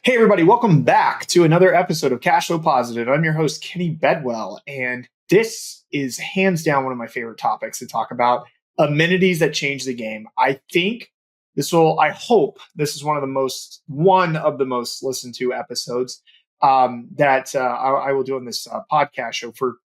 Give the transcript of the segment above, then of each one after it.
Hey, everybody, welcome back to another episode of Cash Flow Positive. I'm your host, Kenny Bedwell, and this is hands down one of my favorite topics to talk about amenities that change the game. I hope this is one of the most listened to episodes that I will do on this podcast show for,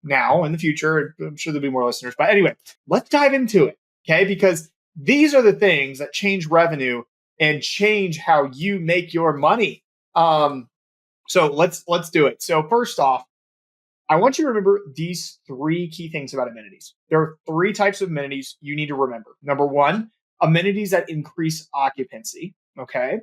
now in the future. I'm sure there'll be more listeners. But anyway, let's dive into it, okay? Because these are the things that change revenue and change how you make your money. So let's do it. So first off, I want you to remember these three key things about amenities. There are three types of amenities you need to remember. Number one, amenities that increase occupancy. Okay.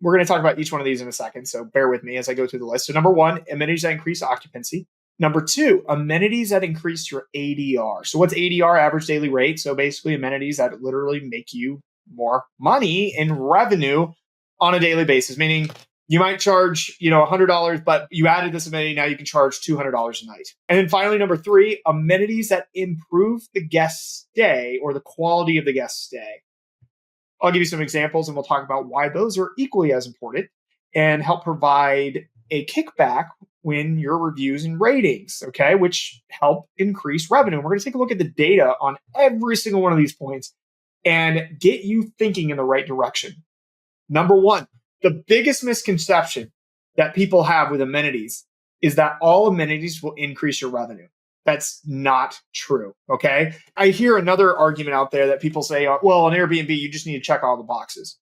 We're going to talk about each one of these in a second. So bear with me as I go through the list. So number one, amenities that increase occupancy. Number two, amenities that increase your ADR. So what's ADR? Average daily rate. So basically amenities that literally make you more money in revenue on a daily basis, meaning you might charge, $100, but you added this amenity. Now you can charge $200 a night. And then finally, number three, amenities that improve the guest stay or the quality of the guest stay. I'll give you some examples and we'll talk about why those are equally as important and help provide a kickback when your reviews and ratings, okay, which help increase revenue. We're going to take a look at the data on every single one of these points and get you thinking in the right direction. Number one, the biggest misconception that people have with amenities is that all amenities will increase your revenue. That's not true, okay? I hear another argument out there that people say, well, on Airbnb, you just need to check all the boxes.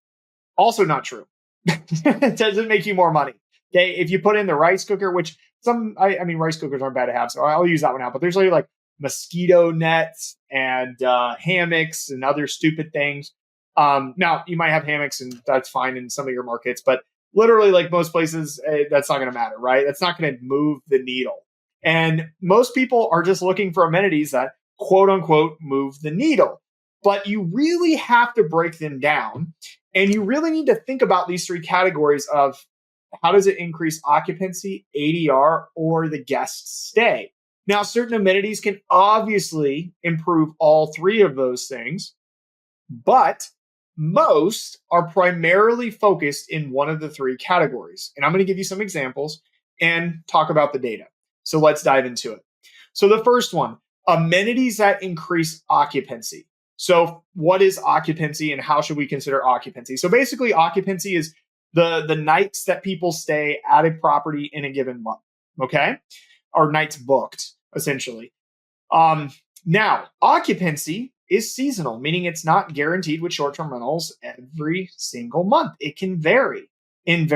Also not true. It doesn't make you more money, okay? If you put in the rice cooker, which rice cookers aren't bad to have, so I'll use that one out. But there's like mosquito nets and hammocks and other stupid things. Now, you might have hammocks and that's fine in some of your markets, but literally like most places, that's not going to matter, right? That's not going to move the needle. And most people are just looking for amenities that quote unquote move the needle. But you really have to break them down. And you really need to think about these three categories of how does it increase occupancy, ADR, or the guest stay. Now, certain amenities can obviously improve all three of those things, but most are primarily focused in one of the three categories. And I'm going to give you some examples and talk about the data. So let's dive into it. So the first one, amenities that increase occupancy. So what is occupancy and how should we consider occupancy? So basically occupancy is the nights that people stay at a property in a given month, okay? Or nights booked, essentially. Now, occupancy is seasonal, meaning it's not guaranteed with short-term rentals every single month. It can vary in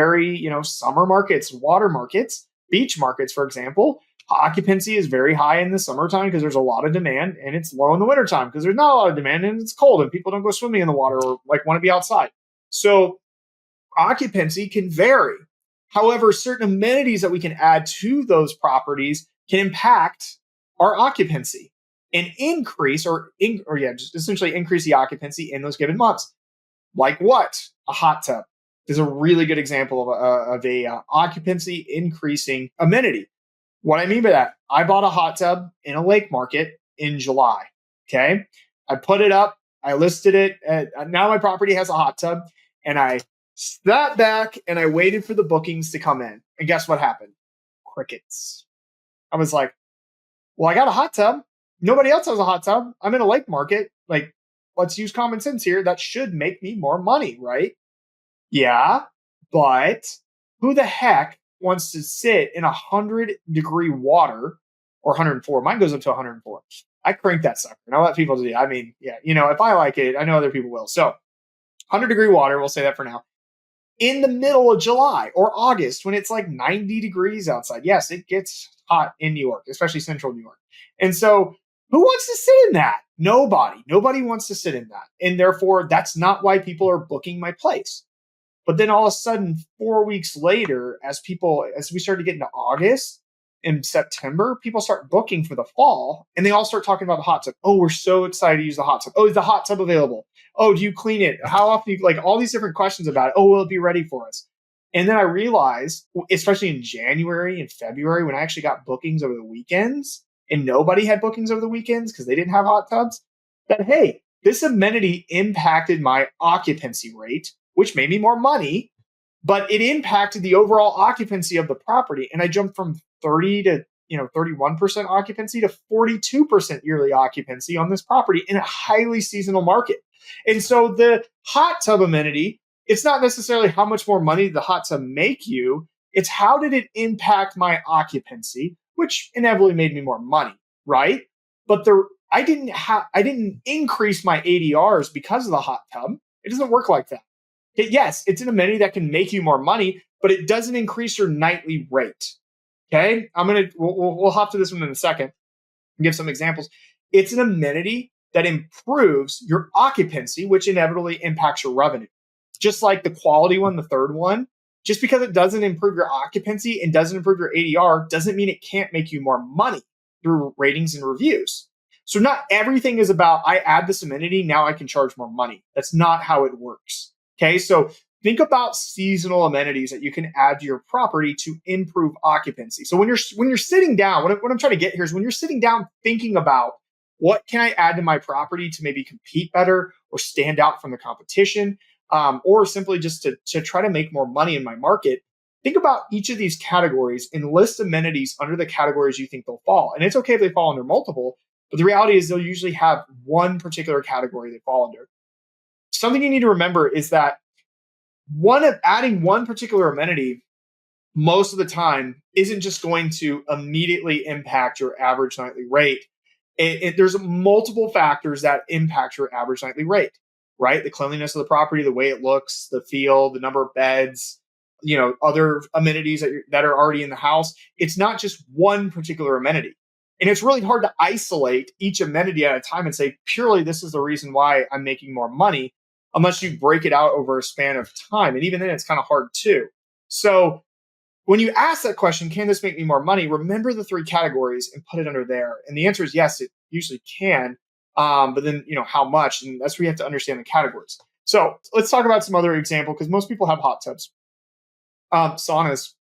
summer markets, water markets, beach markets, for example. Occupancy is very high in the summertime because there's a lot of demand, and it's low in the wintertime because there's not a lot of demand and it's cold and people don't go swimming in the water or want to be outside. So occupancy can vary. However, certain amenities that we can add to those properties can impact our occupancy and increase just essentially increase the occupancy in those given months. Like what? A hot tub is a really good example of a occupancy increasing amenity. What I mean by that, I bought a hot tub in a lake market in July. Okay. I put it up. I listed it. Now my property has a hot tub and I sat back and I waited for the bookings to come in. And guess what happened? Crickets. I was like, well, I got a hot tub. Nobody else has a hot tub. I'm in a lake market. Let's use common sense here. That should make me more money, right? Yeah, but who the heck wants to sit in 100-degree water or 104? Mine goes up to 104. I crank that sucker and I let people do it. I mean, yeah, if I like it, I know other people will. So 100-degree water, we'll say that for now, in the middle of July or August when it's like 90 degrees outside. Yes, it gets hot in New York, especially central New York. And so who wants to sit in that? Nobody wants to sit in that. And therefore, that's not why people are booking my place. But then all of a sudden, 4 weeks later, as we start to get into August and September, people start booking for the fall and they all start talking about the hot tub. Oh, we're so excited to use the hot tub. Oh, is the hot tub available? Oh, do you clean it? How often do you all these different questions about it? Oh, will it be ready for us? And then I realized, especially in January and February, when I actually got bookings over the weekends and nobody had bookings over the weekends because they didn't have hot tubs, that, hey, this amenity impacted my occupancy rate, which made me more money but it impacted the overall occupancy of the property. And I jumped from 30 to 31% occupancy to 42% yearly occupancy on this property in a highly seasonal market. And so the hot tub amenity, it's not necessarily how much more money did the hot tub make you, it's how did it impact my occupancy, which inevitably made me more money, right? But I didn't increase my ADRs because of the hot tub. It doesn't work like that. Yes, it's an amenity that can make you more money, but it doesn't increase your nightly rate. Okay, we'll hop to this one in a second and give some examples. It's an amenity that improves your occupancy, which inevitably impacts your revenue. Just like the quality one, the third one, just because it doesn't improve your occupancy and doesn't improve your ADR doesn't mean it can't make you more money through ratings and reviews. So not everything is about, I add this amenity, now I can charge more money. That's not how it works. Okay, so think about seasonal amenities that you can add to your property to improve occupancy. So when you're sitting down, what I'm trying to get here is when you're sitting down thinking about what can I add to my property to maybe compete better or stand out from the competition, or simply just to try to make more money in my market, think about each of these categories and list amenities under the categories you think they'll fall. And it's okay if they fall under multiple, but the reality is they'll usually have one particular category they fall under. Something you need to remember is that adding one particular amenity most of the time isn't just going to immediately impact your average nightly rate. There's multiple factors that impact your average nightly rate, right? The cleanliness of the property, the way it looks, the feel, the number of beds, other amenities that are already in the house. It's not just one particular amenity. And it's really hard to isolate each amenity at a time and say, purely this is the reason why I'm making more money, unless you break it out over a span of time. And even then, it's kind of hard too. So when you ask that question, can this make me more money? Remember the three categories and put it under there. And the answer is yes, it usually can. But then, how much? And that's where you have to understand the categories. So let's talk about some other example, because most people have hot tubs. Saunas.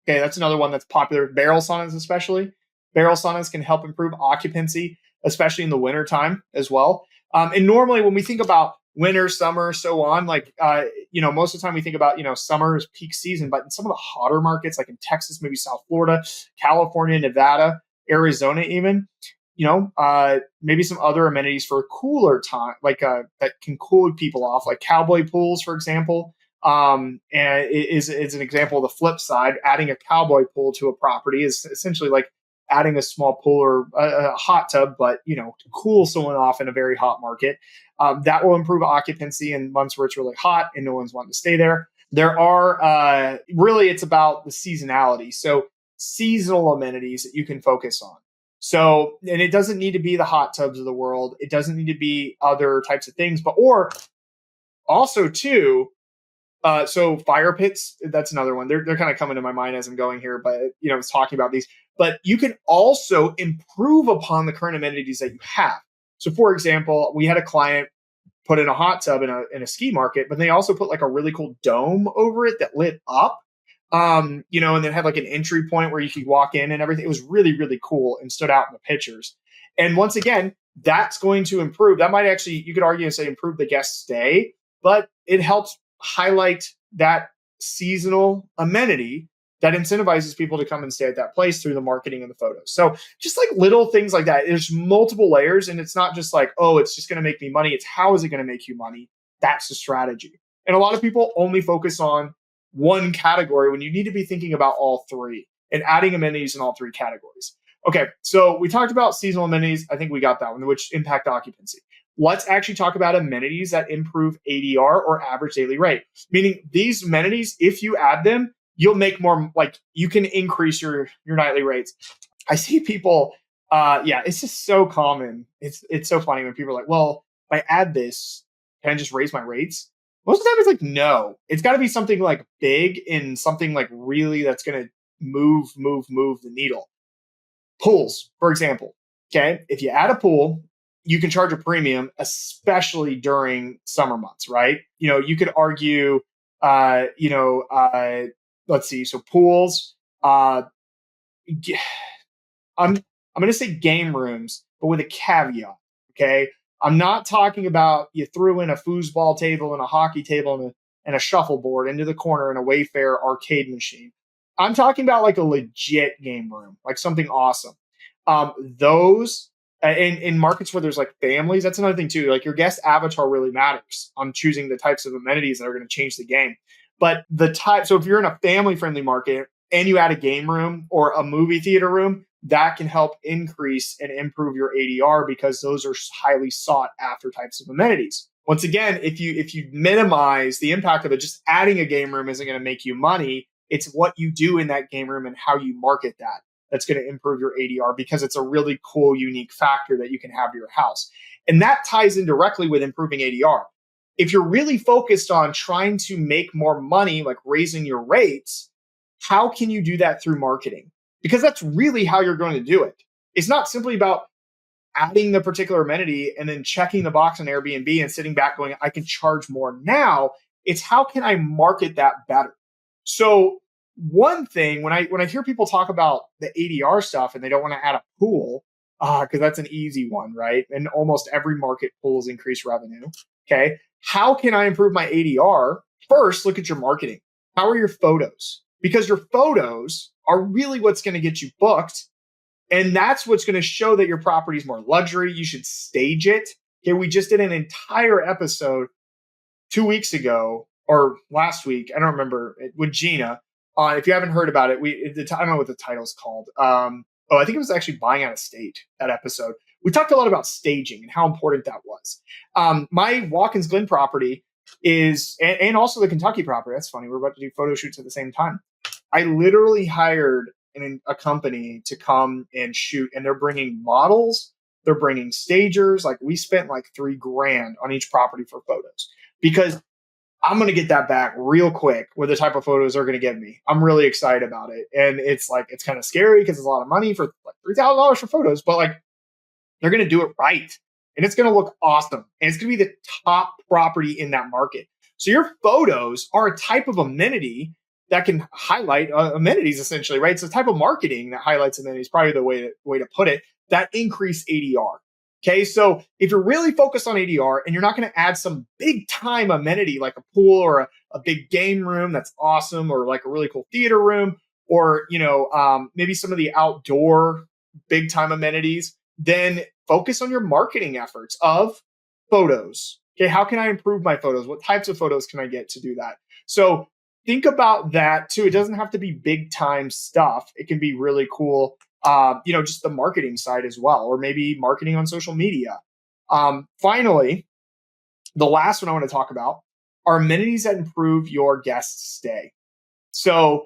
Okay, that's another one that's popular. Barrel saunas especially. Barrel saunas can help improve occupancy, especially in the winter time as well. And normally when we think about winter, summer, so on, most of the time we think about, summer is peak season, but in some of the hotter markets, like in Texas, maybe South Florida, California, Nevada, Arizona, even, maybe some other amenities for a cooler time, that can cool people off, like cowboy pools, for example. And it is an example of the flip side. Adding a cowboy pool to a property is essentially like adding a small pool or a hot tub, but to cool someone off in a very hot market. That will improve occupancy in months where it's really hot and no one's wanting to stay there. There are really, it's about the seasonality. So seasonal amenities that you can focus on. So, and it doesn't need to be the hot tubs of the world. It doesn't need to be other types of things, or also too, so fire pits, that's another one. They're kind of coming to my mind as I'm going here, but I was talking about these. But you can also improve upon the current amenities that you have. So for example, we had a client put in a hot tub in a ski market, but they also put like a really cool dome over it that lit up. And then had like an entry point where you could walk in and everything. It was really, really cool and stood out in the pictures. And once again, that's going to improve. That might actually, you could argue and say improve the guest stay, but it helps highlight that seasonal amenity that incentivizes people to come and stay at that place through the marketing and the photos. So just like little things like that. There's multiple layers, and it's not just like, oh, it's just going to make me money. It's how is it going to make you money? That's the strategy. And a lot of people only focus on one category when you need to be thinking about all three and adding amenities in all three categories. Okay, so we talked about seasonal amenities. I think we got that one, which impact occupancy. Let's actually talk about amenities that improve ADR, or average daily rate. Meaning these amenities, if you add them, you'll make more, you can increase your nightly rates. I see people, it's just so common. It's so funny when people are like, well, if I add this, can I just raise my rates? Most of the time it's like, no, it's got to be something like big and something like really that's going to move the needle. Pools, for example. Okay. If you add a pool, you can charge a premium, especially during summer months, right? You could argue, let's see. So pools, I'm going to say game rooms, but with a caveat. Okay. I'm not talking about you threw in a foosball table and a hockey table and and a shuffleboard into the corner and a Wayfair arcade machine. I'm talking about like a legit game room, like something awesome. Those in markets where there's like families, that's another thing too. Like your guest avatar really matters on choosing the types of amenities that are going to change the game. But the type, so if you're in a family friendly market and you add a game room or a movie theater room, that can help increase and improve your ADR because those are highly sought after types of amenities. Once again, if you minimize the impact of it, just adding a game room isn't going to make you money. It's what you do in that game room and how you market that that's going to improve your ADR because it's a really cool, unique factor that you can have to your house. And that ties in directly with improving ADR. If you're really focused on trying to make more money, like raising your rates, how can you do that through marketing? Because that's really how you're going to do it. It's not simply about adding the particular amenity and then checking the box on Airbnb and sitting back going, I can charge more now. It's how can I market that better? So one thing when I hear people talk about the ADR stuff and they don't want to add a pool, because that's an easy one, right? And almost every market pools increased revenue. Okay. How can I improve my ADR? First, look at your marketing. How are your photos? Because your photos are really what's going to get you booked. And that's what's going to show that your property is more luxury. You should stage it. Okay. We just did an entire episode 2 weeks ago or last week. I don't remember, with Gina. If you haven't heard about it, I don't know what the title's called. I think it was actually Buying Out of State, that episode. We talked a lot about staging and how important that was. My Watkins Glen property is, and also the Kentucky property. That's funny. We're about to do photo shoots at the same time. I literally hired a company to come and shoot, and they're bringing models. They're bringing stagers. Like we spent like $3,000 on each property for photos because I'm going to get that back real quick with the type of photos they're going to give me. I'm really excited about it. And it's like, it's kind of scary because it's a lot of money for like $3,000 for photos, but like they're going to do it right. And it's going to look awesome. And it's going to be the top property in that market. So your photos are a type of amenity that can highlight amenities essentially, right? It's a type of marketing that highlights amenities, probably the way to put it, that increase ADR. Okay, so if you're really focused on ADR and you're not going to add some big time amenity like a pool or a big game room that's awesome, or like a really cool theater room, or maybe some of the outdoor big time amenities, then focus on your marketing efforts of photos. Okay, how can I improve my photos? What types of photos can I get to do that? So think about that too. It doesn't have to be big time stuff. It can be really cool. Just the marketing side as well, or maybe marketing on social media. Finally, the last one I want to talk about are amenities that improve your guest stay. So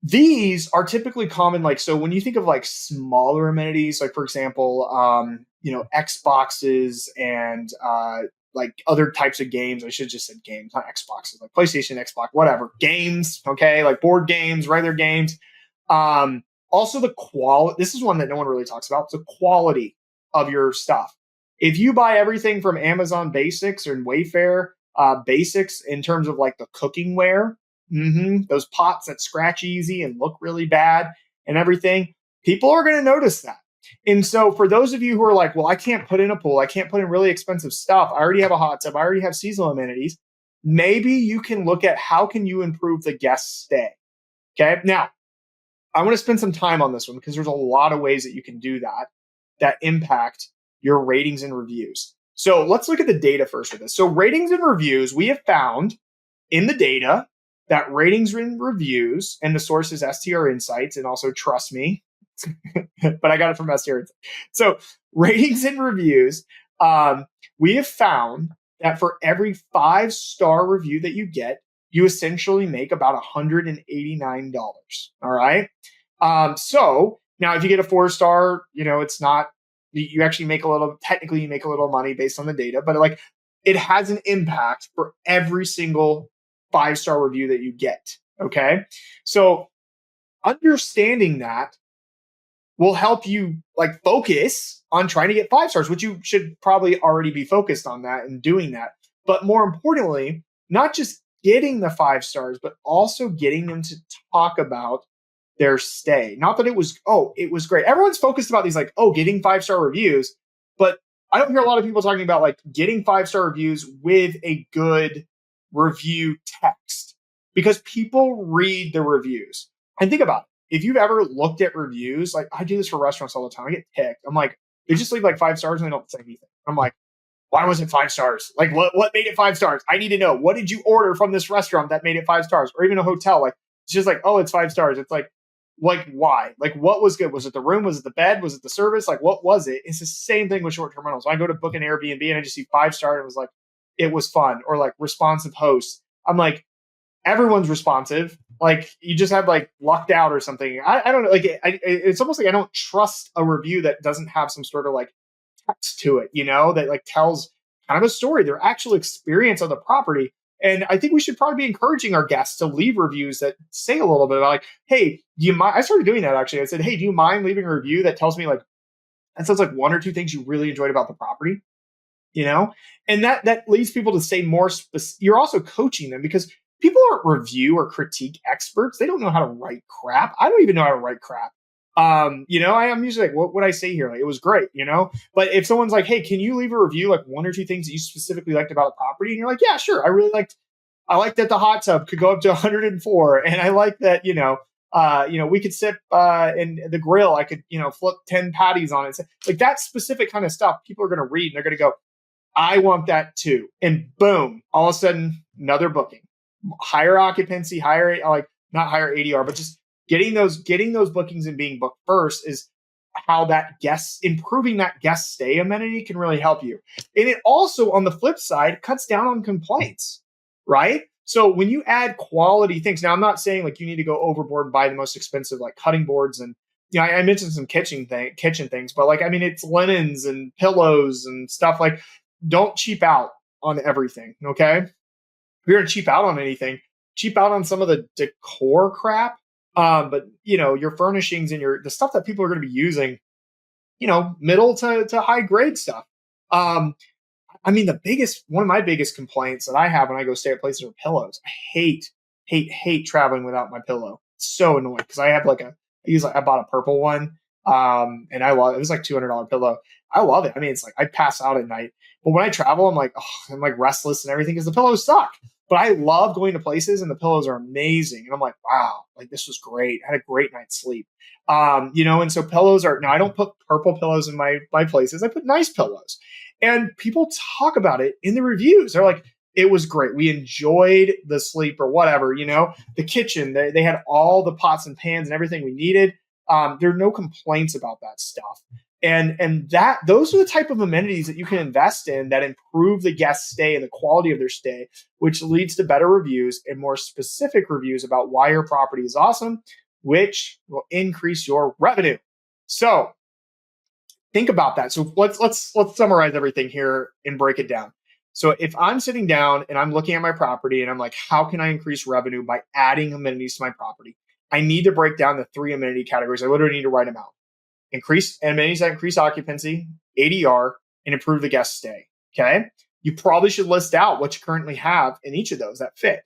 these are typically common. Like, so when you think of like smaller amenities, like for example, Xboxes and like other types of games. I should have just said games, not Xboxes, like PlayStation, Xbox, whatever. Games, okay, like board games, regular games. Also, the quality. This is one that no one really talks about. The quality of your stuff. If you buy everything from Amazon Basics or Wayfair Basics in terms of like the cooking ware, those pots that scratch easy and look really bad and everything, people are going to notice that. And so for those of you who are like, well, I can't put in a pool, I can't put in really expensive stuff, I already have a hot tub, I already have seasonal amenities, maybe you can look at how can you improve the guest stay. Okay, now I want to spend some time on this one because there's a lot of ways that you can do that impact your ratings and reviews. So let's look at the data first with this. So ratings and reviews, we have found in the data that ratings and reviews, and the source is STR Insights, and also trust me, but I got it from STR Insights. So ratings and reviews, we have found that for every 5-star review that you get, you essentially make about $189. All right. So now if you get a 4-star, it's not, you actually make technically you make a little money based on the data, but like it has an impact for every single 5-star review that you get. Okay. So understanding that will help you like focus on trying to get 5 stars, which you should probably already be focused on that and doing that. But more importantly, not just getting the 5 stars, but also getting them to talk about their stay. Not that it was great. Everyone's focused about these like, getting 5-star reviews, but I don't hear a lot of people talking about like getting 5-star reviews with a good review text because people read the reviews. And think about it. If you've ever looked at reviews, like I do this for restaurants all the time, I get ticked. I'm like, they just leave like 5 stars and they don't say anything. I'm like, why was it 5 stars? Like what made it 5 stars? I need to know. What did you order from this restaurant that made it 5 stars? Or even a hotel. Like it's just like, oh, it's 5 stars. It's like why? Like what was good? Was it the room? Was it the bed? Was it the service? Like what was it? It's the same thing with short-term rentals. I go to book an Airbnb and I just see 5 star and it was like, it was fun. Or like responsive hosts. I'm like, everyone's responsive. Like you just have like lucked out or something. I don't know. Like it's almost like I don't trust a review that doesn't have some sort of like text to it, that like tells kind of a story, their actual experience of the property. And I think we should probably be encouraging our guests to leave reviews that say a little bit about like, hey, do you mind? I started doing that actually. I said, hey, do you mind leaving a review that tells me like, that says like 1 or 2 things you really enjoyed about the property, and that leads people to say more. You're also coaching them because people aren't review or critique experts. They don't know how to write crap. I don't even know how to write crap. I'm usually like, what would I say here? Like, it was great, But if someone's like, hey, can you leave a review, like 1 or 2 things that you specifically liked about the property? And you're like, yeah, sure. I liked that the hot tub could go up to 104. And I like that, we could sit in the grill. I could, flip 10 patties on it. So, like that specific kind of stuff, people are going to read and they're going to go, I want that too. And boom, all of a sudden, another booking, higher occupancy, not higher ADR, but just getting those bookings and being booked first is how improving that guest stay amenity can really help you. And it also, on the flip side, cuts down on complaints, right? So when you add quality things, now I'm not saying like you need to go overboard and buy the most expensive like cutting boards and I mentioned some kitchen things, but like it's linens and pillows and stuff. Like don't cheap out on everything, okay? If you're gonna cheap out on anything, cheap out on some of the decor crap. But your furnishings and the stuff that people are going to be using, middle to high grade stuff. One of my biggest complaints that I have when I go stay at places are pillows. I hate traveling without my pillow. It's so annoying because I have I bought a purple one. And I love it. It was like $200 pillow. I love it. It's like I pass out at night, but when I travel, I'm like restless and everything because the pillows suck. But I love going to places and the pillows are amazing. And I'm like, wow, like this was great. I had a great night's sleep. And so pillows now I don't put purple pillows in my places. I put nice pillows. And people talk about it in the reviews. They're like, it was great. We enjoyed the sleep or whatever, the kitchen, they had all the pots and pans and everything we needed. There are no complaints about that stuff. And those are the type of amenities that you can invest in that improve the guest stay and the quality of their stay, which leads to better reviews and more specific reviews about why your property is awesome, which will increase your revenue. So think about that. So let's summarize everything here and break it down. So if I'm sitting down and I'm looking at my property and I'm like, how can I increase revenue by adding amenities to my property? I need to break down the 3 amenity categories. I literally need to write them out. Increase amenities that increase occupancy, ADR, and improve the guest stay. Okay. You probably should list out what you currently have in each of those that fit.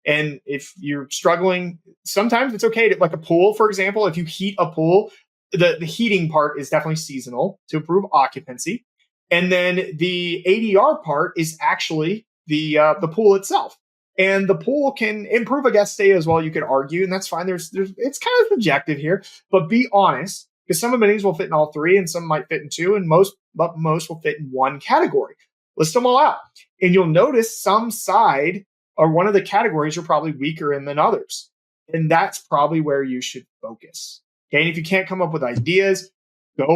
And if you're struggling, sometimes it's okay to, like a pool, for example, if you heat a pool, the heating part is definitely seasonal to improve occupancy. And then the ADR part is actually the pool itself. And the pool can improve a guest stay as well, you could argue, and that's fine. There's it's kind of subjective here, but be honest. Because some amenities will fit in all 3 and some might fit in 2 and most will fit in 1 category. List them all out. And you'll notice some side or one of the categories you're probably weaker in than others. And that's probably where you should focus. Okay. And if you can't come up with ideas, go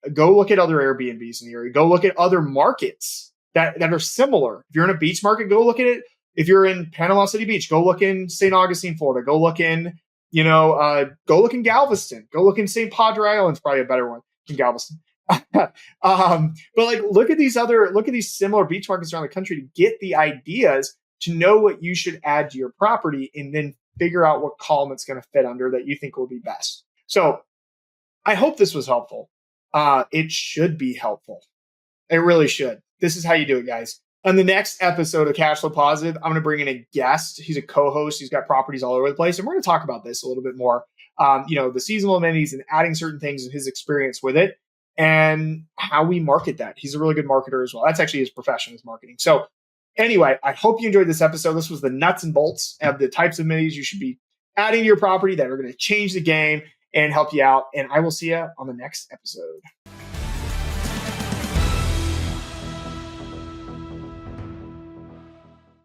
look at other Airbnbs in the area. Go look at other markets that are similar. If you're in a beach market, go look at it. If you're in Panama City Beach, go look in St. Augustine, Florida. Go look in go look in Galveston. Go look in St. Padre Island's probably a better one than Galveston. But like, look at these similar beach markets around the country to get the ideas to know what you should add to your property and then figure out what column it's going to fit under that you think will be best. So I hope this was helpful. It should be helpful. It really should. This is how you do it, guys. On the next episode of Cash Flow Positive, I'm going to bring in a guest. He's a co-host. He's got properties all over the place. And we're going to talk about this a little bit more, the seasonal amenities and adding certain things and his experience with it and how we market that. He's a really good marketer as well. That's actually his profession is marketing. So Anyway, I hope you enjoyed this episode. This was the nuts and bolts of the types of amenities you should be adding to your property that are going to change the game and help you out. And I will see you on the next episode.